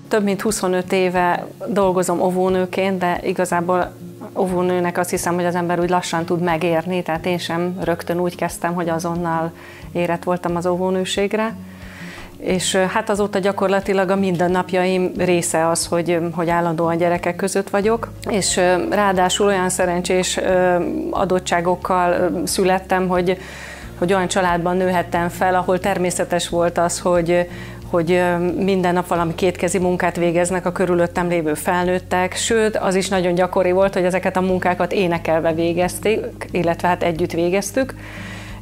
Több mint 25 éve dolgozom óvónőként, de igazából óvónőnek azt hiszem, hogy az ember úgy lassan tud megérni, tehát én sem rögtön úgy kezdtem, hogy azonnal érett voltam az óvónőségre. És hát azóta gyakorlatilag a mindennapjaim része az, hogy állandóan gyerekek között vagyok, és ráadásul olyan szerencsés adottságokkal születtem, hogy olyan családban nőhettem fel, ahol természetes volt az, hogy minden nap valami kétkezi munkát végeznek a körülöttem lévő felnőttek, sőt, az is nagyon gyakori volt, hogy ezeket a munkákat énekelve végezték, illetve hát együtt végeztük,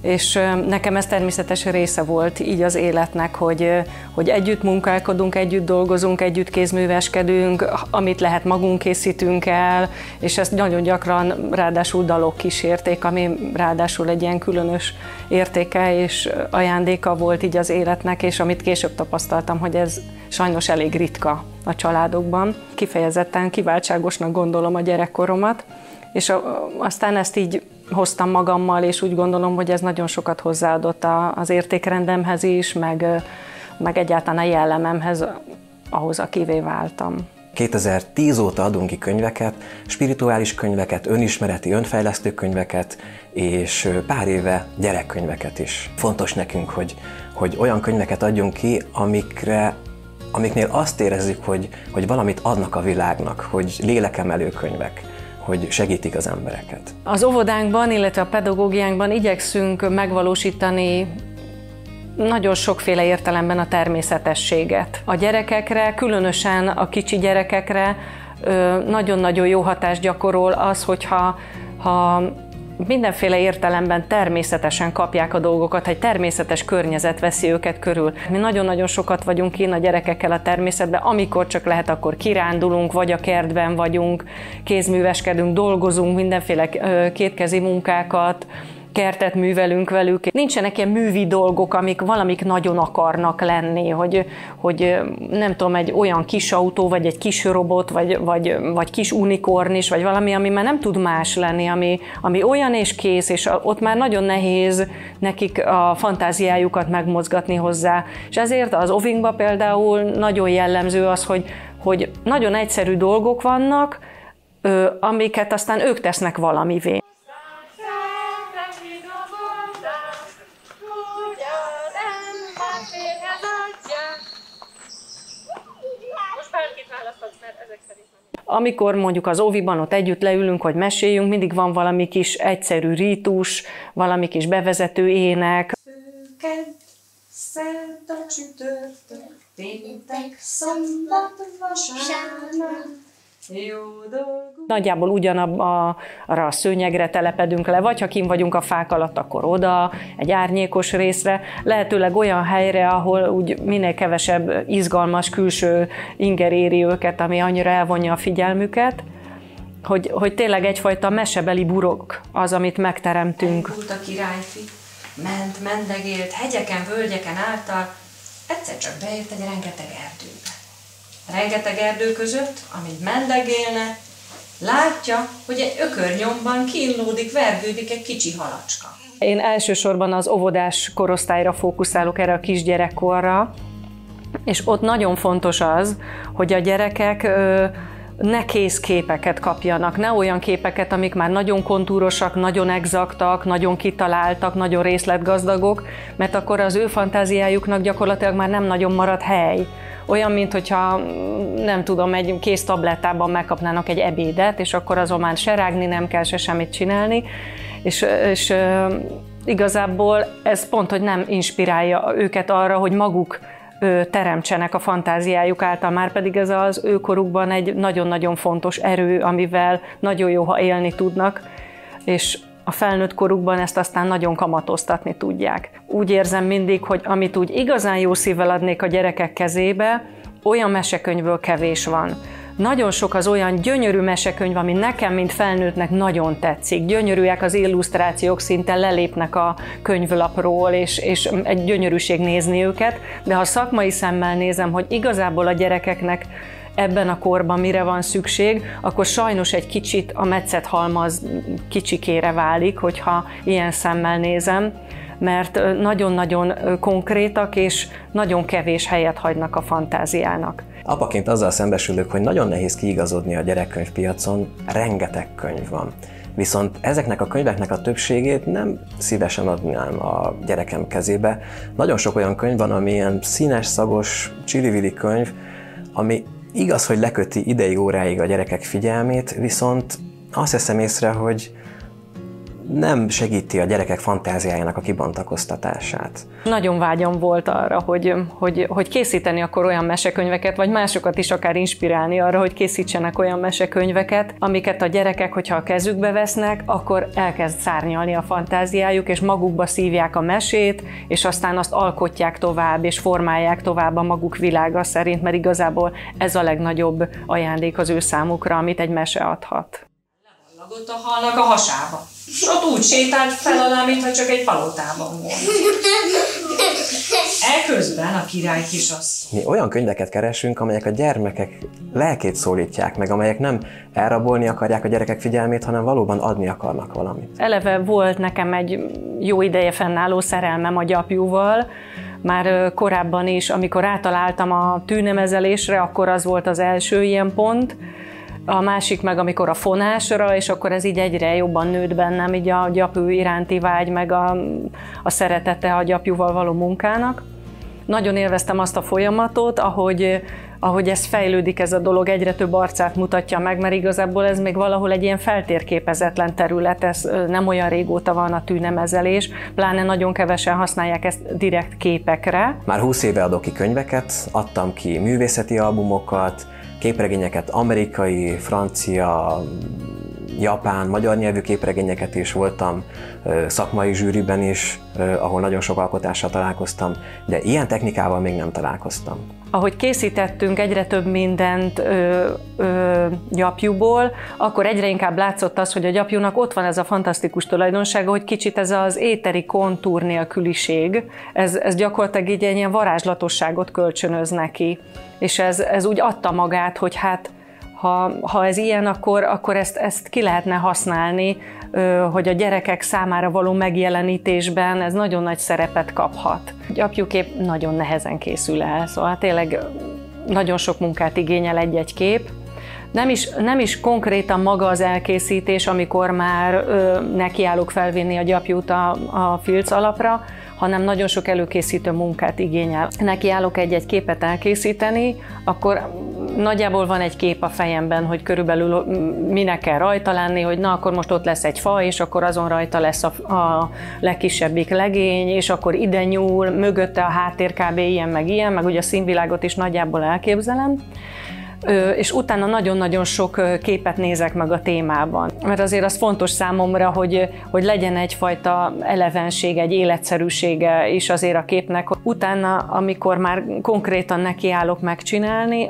és nekem ez természetes része volt így az életnek, hogy együtt munkálkodunk, együtt dolgozunk, együtt kézműveskedünk, amit lehet magunk készítünk el, és ezt nagyon gyakran ráadásul dalok kísérték, ami ráadásul egy ilyen különös értéke és ajándéka volt így az életnek, és amit később tapasztaltam, hogy ez sajnos elég ritka a családokban. Kifejezetten kiváltságosnak gondolom a gyerekkoromat, és aztán ezt így hoztam magammal, és úgy gondolom, hogy ez nagyon sokat hozzáadott az értékrendemhez is, meg egyáltalán a jellememhez, ahhoz, akivé váltam. 2010 óta adunk ki könyveket, spirituális könyveket, önismereti, önfejlesztő könyveket, és pár éve gyerekkönyveket is. Fontos nekünk, hogy olyan könyveket adjunk ki, amiknél azt érezzük, hogy valamit adnak a világnak, hogy lélekemelő könyvek, hogy segítik az embereket. Az óvodánkban, illetve a pedagógiánkban igyekszünk megvalósítani nagyon sokféle értelemben a természetességet. A gyerekekre, különösen a kicsi gyerekekre nagyon-nagyon jó hatást gyakorol az, hogyha mindenféle értelemben természetesen kapják a dolgokat, egy természetes környezet veszi őket körül. Mi nagyon-nagyon sokat vagyunk kint a gyerekekkel a természetben, amikor csak lehet, akkor kirándulunk, vagy a kertben vagyunk, kézműveskedünk, dolgozunk, mindenféle kétkezi munkákat, kertet művelünk velük. Nincsenek ilyen művi dolgok, valamik nagyon akarnak lenni, hogy nem tudom, egy olyan kis autó, vagy egy kis robot, vagy kis unikornis, vagy valami, ami már nem tud más lenni, ami olyan és kész, és ott már nagyon nehéz nekik a fantáziájukat megmozgatni hozzá. És ezért az ovinkban például nagyon jellemző az, hogy nagyon egyszerű dolgok vannak, amiket aztán ők tesznek valamivé. Amikor mondjuk az óviban ott együtt leülünk, hogy meséljünk, mindig van valami kis egyszerű rítus, valami kis bevezető ének. Kedd, szerda, csütörtök, péntek, szombat, vasárnap, jó dolgunk. Nagyjából ugyanarra a szőnyegre telepedünk le, vagy ha kint vagyunk a fák alatt, akkor oda, egy árnyékos részre, lehetőleg olyan helyre, ahol úgy minél kevesebb izgalmas külső inger éri őket, ami annyira elvonja a figyelmüket, hogy tényleg egyfajta mesebeli burok az, amit megteremtünk. Elindult a királyfi, mendegélt, hegyeken, völgyeken által, egyszer csak beért egy rengeteg erdőbe. Rengeteg erdő között, amint mendegélne, látja, hogy egy ökörnyomban kínlódik, vergődik egy kicsi halacska. Én elsősorban az óvodás korosztályra fókuszálok, erre a kisgyerekkorra, és ott nagyon fontos az, hogy a gyerekek ne kész képeket kapjanak, ne olyan képeket, amik már nagyon kontúrosak, nagyon exaktak, nagyon kitaláltak, nagyon részletgazdagok, mert akkor az ő fantáziájuknak gyakorlatilag már nem nagyon marad hely. Olyan, mintha nem tudom, egy kész tablettában megkapnának egy ebédet, és akkor azon már se rágni nem kell, se semmit csinálni, és igazából ez pont, hogy nem inspirálja őket arra, hogy maguk teremtsenek a fantáziájuk által, már pedig ez az ő korukban egy nagyon-nagyon fontos erő, amivel nagyon jó, ha élni tudnak, és a felnőtt korukban ezt aztán nagyon kamatoztatni tudják. Úgy érzem mindig, hogy amit úgy igazán jó szívvel adnék a gyerekek kezébe, olyan mesekönyvből kevés van. Nagyon sok az olyan gyönyörű mesekönyv, ami nekem, mint felnőttnek nagyon tetszik. Gyönyörűek az illusztrációk, szinte lelépnek a könyvlapról, és egy gyönyörűség nézni őket, de ha szakmai szemmel nézem, hogy igazából a gyerekeknek ebben a korban mire van szükség, akkor sajnos egy kicsit a metszethalmaz kicsikére válik, hogyha ilyen szemmel nézem, mert nagyon-nagyon konkrétak és nagyon kevés helyet hagynak a fantáziának. Apaként azzal szembesülök, hogy nagyon nehéz kiigazodni a gyerekkönyvpiacon, rengeteg könyv van. Viszont ezeknek a könyveknek a többségét nem szívesen adnám a gyerekem kezébe. Nagyon sok olyan könyv van, ami ilyen színes, szagos, csili-vili könyv, ami igaz, hogy leköti ideig, óráig a gyerekek figyelmét, viszont azt veszem észre, hogy nem segíti a gyerekek fantáziájának a kibontakoztatását. Nagyon vágyam volt arra, hogy készíteni akkor olyan mesekönyveket, vagy másokat is akár inspirálni arra, hogy készítsenek olyan mesekönyveket, amiket a gyerekek, hogyha a kezükbe vesznek, akkor elkezd szárnyalni a fantáziájuk, és magukba szívják a mesét, és aztán azt alkotják tovább, és formálják tovább a maguk világa szerint, mert igazából ez a legnagyobb ajándék az ő számukra, amit egy mese adhat. Levallagott a halnak a hasába. És ott úgy sétált fel alá, mintha csak egy palotában volt. Eközben a király kisasszony. Mi olyan könyveket keresünk, amelyek a gyermekek lelkét szólítják meg, amelyek nem elrabolni akarják a gyerekek figyelmét, hanem valóban adni akarnak valamit. Eleve volt nekem egy jó ideje fennálló szerelmem a gyapjúval. Már korábban is, amikor rátaláltam a tűnemezelésre, akkor az volt az első ilyen pont. A másik meg, amikor a fonásra, és akkor ez így egyre jobban nőtt bennem, így a gyapjú iránti vágy, meg a szeretete a gyapjúval való munkának. Nagyon élveztem azt a folyamatot, ahogy ez fejlődik ez a dolog, egyre több arcát mutatja meg, mert igazából ez még valahol egy ilyen feltérképezetlen terület, ez nem olyan régóta van a tűnemezelés, pláne nagyon kevesen használják ezt direkt képekre. Már 20 éve adok ki könyveket, adtam ki művészeti albumokat, képregényeket, amerikai, francia, japán, magyar nyelvű képregényeket is, voltam szakmai zsűriben is, ahol nagyon sok alkotással találkoztam, de ilyen technikával még nem találkoztam. Ahogy készítettünk egyre több mindent gyapjúból, akkor egyre inkább látszott az, hogy a gyapjúnak ott van ez a fantasztikus tulajdonsága, hogy kicsit ez az éteri kontúr nélküliség, ez gyakorlatilag így egy ilyen varázslatosságot kölcsönöz neki. És ez úgy adta magát, hogy hát ha ez ilyen, akkor ezt ki lehetne használni, hogy a gyerekek számára való megjelenítésben ez nagyon nagy szerepet kaphat. A gyapjúkép nagyon nehezen készül el, szóval tényleg nagyon sok munkát igényel egy-egy kép. Nem is konkrétan maga az elkészítés, amikor már nekiállok felvinni a gyapjút a filc alapra, hanem nagyon sok előkészítő munkát igényel. Nekiállok egy-egy képet elkészíteni, akkor nagyjából van egy kép a fejemben, hogy körülbelül minek kell rajta lenni, hogy na, akkor most ott lesz egy fa, és akkor azon rajta lesz a legkisebbik legény, és akkor ide nyúl, mögötte a háttér kb. Ilyen, meg ugye a színvilágot is nagyjából elképzelem. És utána nagyon-nagyon sok képet nézek meg a témában. Mert azért az fontos számomra, hogy legyen egyfajta elevenség, egy életszerűsége is azért a képnek. Utána, amikor már konkrétan nekiállok megcsinálni,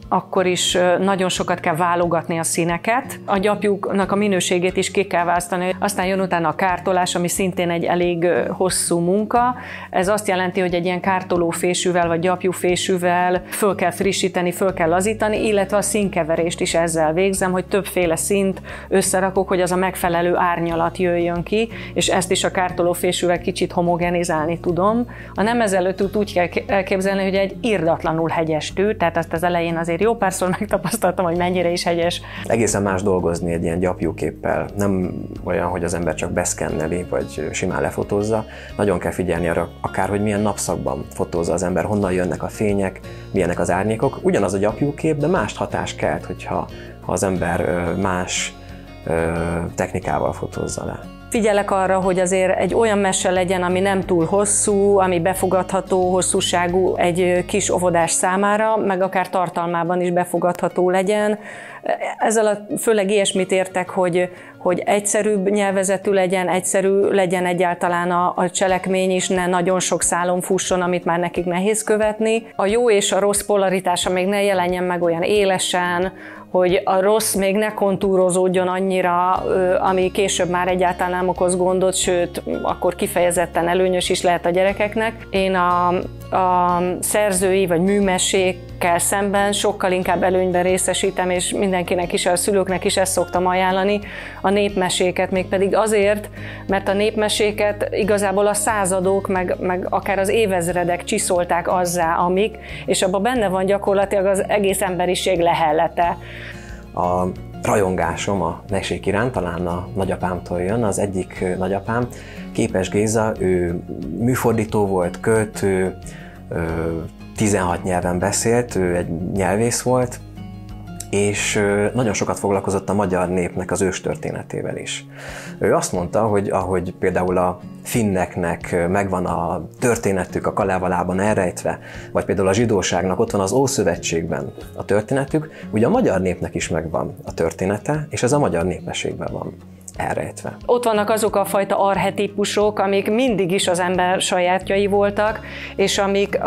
akkor is nagyon sokat kell válogatni a színeket. A gyapjúknak a minőségét is ki kell választani. Aztán jön utána a kártolás, ami szintén egy elég hosszú munka. Ez azt jelenti, hogy egy ilyen kártolófésűvel vagy gyapjúfésűvel föl kell frissíteni, föl kell lazítani, illetve a színkeverést is ezzel végzem, hogy többféle színt összerakok, hogy az a megfelelő árnyalat jöjjön ki, és ezt is a kártolófésűvel kicsit homogenizálni tudom. A nemezelőtűt úgy kell elképzelni, hogy egy irdatlanul hegyes tű, tehát azt az elején azért jó párszor megtapasztaltam, hogy mennyire is hegyes. Egészen más dolgozni egy ilyen gyapjúképpel. Nem olyan, hogy az ember csak beszkenneli, vagy simán lefotózza. Nagyon kell figyelni arra, akár, hogy milyen napszakban fotózza az ember, honnan jönnek a fények, milyenek az árnyékok. Ugyanaz a gyapjúkép, de más hatást kelt, hogyha az ember más technikával fotózza le. Figyelek arra, hogy azért egy olyan mese legyen, ami nem túl hosszú, ami befogadható hosszúságú egy kis óvodás számára, meg akár tartalmában is befogadható legyen. Ezzel főleg ilyesmit értek, hogy egyszerűbb nyelvezetű legyen, egyszerű legyen egyáltalán a cselekmény is, ne nagyon sok szálon fusson, amit már nekik nehéz követni. A jó és a rossz polaritása még ne jelenjen meg olyan élesen, hogy a rossz még ne kontúrozódjon annyira, ami később már egyáltalán nem okoz gondot, sőt, akkor kifejezetten előnyös is lehet a gyerekeknek. Én a a szerzői vagy műmesékkel szemben sokkal inkább előnyben részesítem, és mindenkinek is, a szülőknek is ezt szoktam ajánlani, a népmeséket, mégpedig azért, mert a népmeséket igazából a századok, meg akár az évezredek csiszolták azzá, amik, és abban benne van gyakorlatilag az egész emberiség lehellete. A rajongásom a mesék iránt talán a nagyapámtól jön. Az egyik nagyapám, Képes Géza, ő műfordító volt, költő, 16 nyelven beszélt, ő egy nyelvész volt, és nagyon sokat foglalkozott a magyar népnek az őstörténetével is. Ő azt mondta, hogy ahogy például a finneknek megvan a történetük a Kalevalában elrejtve, vagy például a zsidóságnak ott van az Ószövetségben a történetük, ugye a magyar népnek is megvan a története, és ez a magyar népmesékben van elrejtve. Ott vannak azok a fajta archetípusok, amik mindig is az ember sajátjai voltak, és amik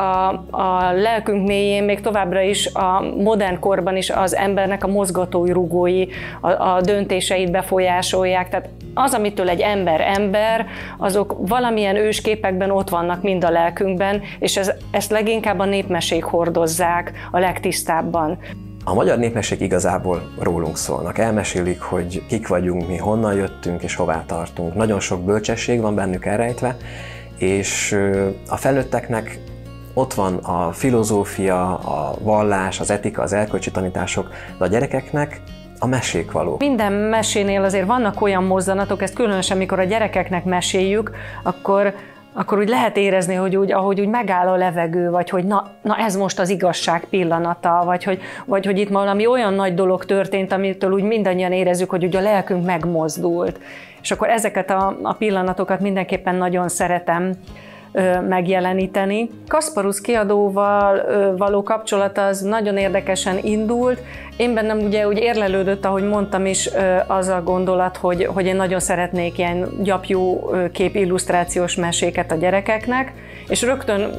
a lelkünk mélyén még továbbra is a modern korban is az embernek a mozgatói rugói, a döntéseit befolyásolják. Tehát az, amitől egy ember, azok valamilyen ősképekben ott vannak mind a lelkünkben, és ezt leginkább a népmesék hordozzák a legtisztábban. A magyar népmesék igazából rólunk szólnak. Elmesélik, hogy kik vagyunk, mi honnan jöttünk és hová tartunk. Nagyon sok bölcsesség van bennük elrejtve, és a felnőtteknek ott van a filozófia, a vallás, az etika, az erkölcsi tanítások, de a gyerekeknek a mesék való. Minden mesénél azért vannak olyan mozzanatok, ezt különösen, amikor a gyerekeknek meséljük, akkor úgy lehet érezni, hogy ahogy úgy megáll a levegő, vagy hogy na ez most az igazság pillanata, vagy hogy itt valami olyan nagy dolog történt, amitől úgy mindannyian érezzük, hogy ugye a lelkünk megmozdult. És akkor ezeket a pillanatokat mindenképpen nagyon szeretem megjeleníteni. Kasparusz kiadóval való kapcsolata az nagyon érdekesen indult. Én bennem ugye úgy érlelődött, ahogy mondtam is, az a gondolat, hogy én nagyon szeretnék ilyen gyapjú kép illusztrációs meséket a gyerekeknek, és rögtön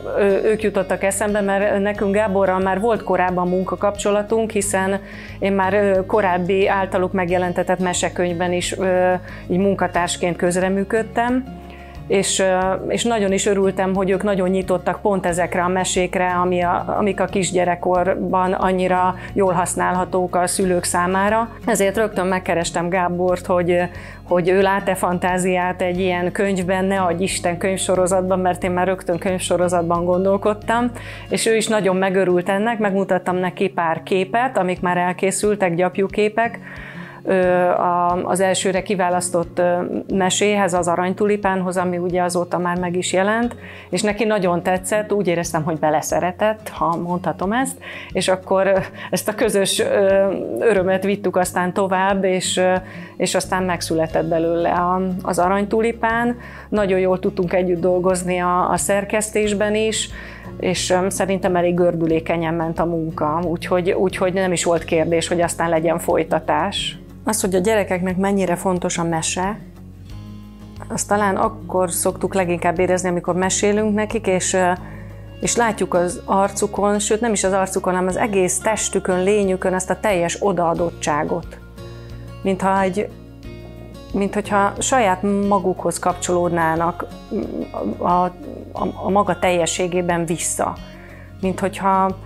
ők jutottak eszembe, mert nekünk Gáborral már volt korábban munkakapcsolatunk, hiszen én már korábbi általuk megjelentetett mesekönyvben is így munkatársként közreműködtem, és nagyon is örültem, hogy ők nagyon nyitottak pont ezekre a mesékre, amik a kisgyerekkorban annyira jól használhatók a szülők számára. Ezért rögtön megkerestem Gábort, hogy ő lát-e fantáziát egy ilyen könyvben, ne adj Isten könyvsorozatban, mert én már rögtön könyvsorozatban gondolkodtam, és ő is nagyon megörült ennek, megmutattam neki pár képet, amik már elkészültek, gyapjúképek, az elsőre kiválasztott meséhez, az Aranytulipánhoz, ami ugye azóta már meg is jelent, és neki nagyon tetszett, úgy éreztem, hogy beleszeretett, ha mondhatom ezt, és akkor ezt a közös örömet vittük aztán tovább, és aztán megszületett belőle az Aranytulipán. Nagyon jól tudtunk együtt dolgozni a szerkesztésben is, és szerintem elég gördülékenyen ment a munka, úgyhogy nem is volt kérdés, hogy aztán legyen folytatás. Az, hogy a gyerekeknek mennyire fontos a mese, azt talán akkor szoktuk leginkább érezni, amikor mesélünk nekik, és látjuk az arcukon, sőt nem is az arcukon, hanem az egész testükön, lényükön ezt a teljes odaadottságot. Minthogyha saját magukhoz kapcsolódnának a maga teljességében vissza. Minthogyha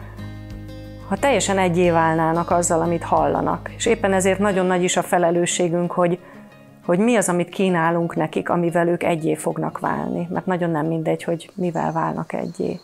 teljesen egyé válnának azzal, amit hallanak. És éppen ezért nagyon nagy is a felelősségünk, hogy mi az, amit kínálunk nekik, amivel ők egyé fognak válni. Mert nagyon nem mindegy, hogy mivel válnak egyé.